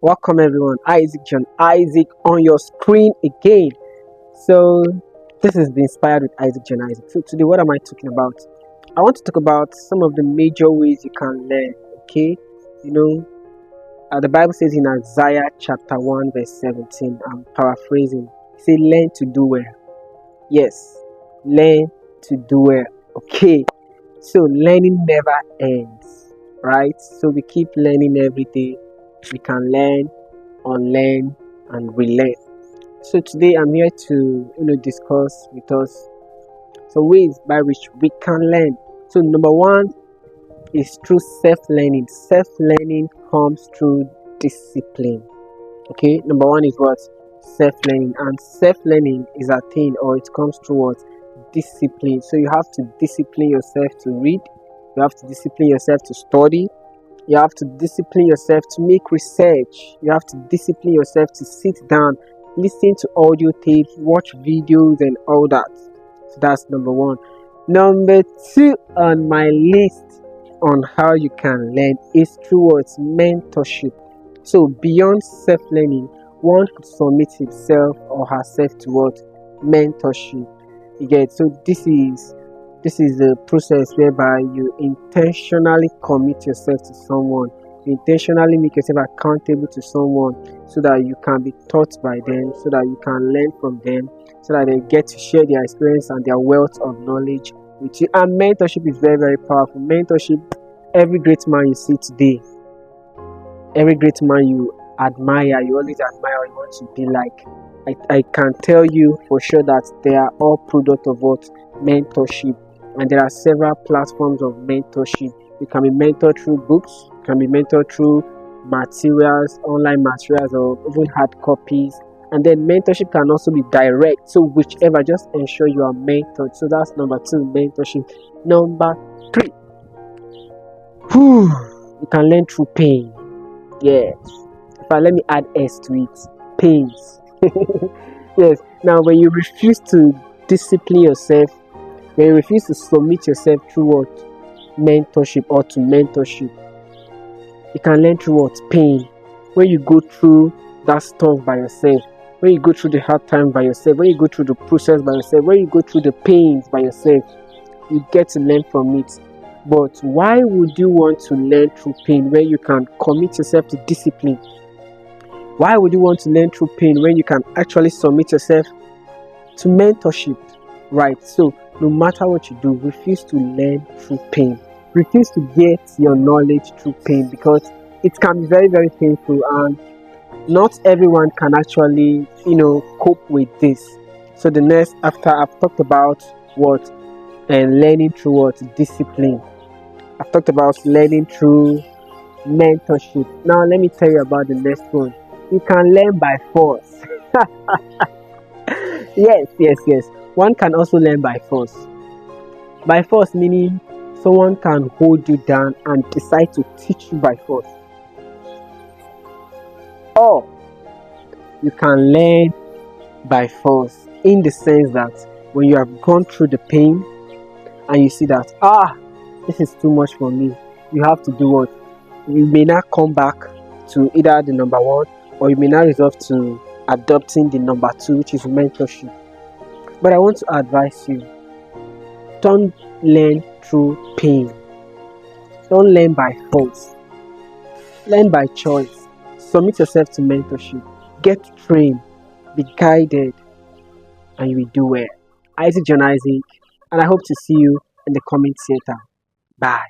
Welcome everyone, Isaac John Isaac on your screen again. So this is the Inspired with Isaac John Isaac. So today what am I talking about? I want to talk about some of the major ways you can learn. Okay, you know, the Bible says in Isaiah chapter 1 verse 17, I'm paraphrasing, say learn to do well. Yes, learn to do well. Okay, so learning never ends, right? So we keep learning every day. We can learn, unlearn, and relearn. So today I'm here to discuss with us some ways by which we can learn. So number one is through self-learning. Self-learning comes through discipline. Okay, number one is what? Self-learning, and self-learning is attained, or it comes through what? Discipline. So you have to discipline yourself to read, you have to discipline yourself to study, you have to discipline yourself to make research, you have to discipline yourself to sit down, listen to audio tapes, watch videos, and all that. So that's number one. Number two on my list on how you can learn is towards mentorship. So beyond self-learning, one could submit himself or herself towards mentorship. You get? So this is a process whereby you intentionally commit yourself to someone. You intentionally make yourself accountable to someone so that you can be taught by them, so that you can learn from them, so that they get to share their experience and their wealth of knowledge with you. And mentorship is very, very powerful. Mentorship, every great man you see today, every great man you admire, you always admire, you want to be like, I can tell you for sure that they are all product of what? Mentorship. And there are several platforms of mentorship. You can be mentored through books, you can be mentored through materials, online materials, or even hard copies. And then mentorship can also be direct. So whichever, just ensure you are mentored. So that's number two, mentorship. Number three, you can learn through pain. Yes. Let me add S to it. Pains. Yes. Now, when you refuse to discipline yourself, when you refuse to submit yourself through what? Mentorship or to mentorship, you can learn through what? Pain. When you go through that stuff by yourself, when you go through the hard time by yourself, when you go through the process by yourself, when you go through the pains by yourself, you get to learn from it. But why would you want to learn through pain when you can commit yourself to discipline? Why would you want to learn through pain when you can actually submit yourself to mentorship? Right? So no matter what you do, refuse to learn through pain. Refuse to get your knowledge through pain, because it can be very, very painful, and not everyone can actually, cope with this. So the next, after I've talked about what and learning through what? Discipline. I've talked about learning through mentorship. Now let me tell you about the next one. You can learn by force. Yes. One can also learn by force. By force meaning someone can hold you down and decide to teach you by force. Or you can learn by force in the sense that when you have gone through the pain and you see that, this is too much for me, you have to do what? You may not come back to either the number one, or you may not resort to adopting the number two, which is mentorship. But I want to advise you, don't learn through pain. Don't learn by force. Learn by choice. Submit yourself to mentorship. Get trained. Be guided. And you will do well. Isaac John Isaac. And I hope to see you in the comment theater. Bye.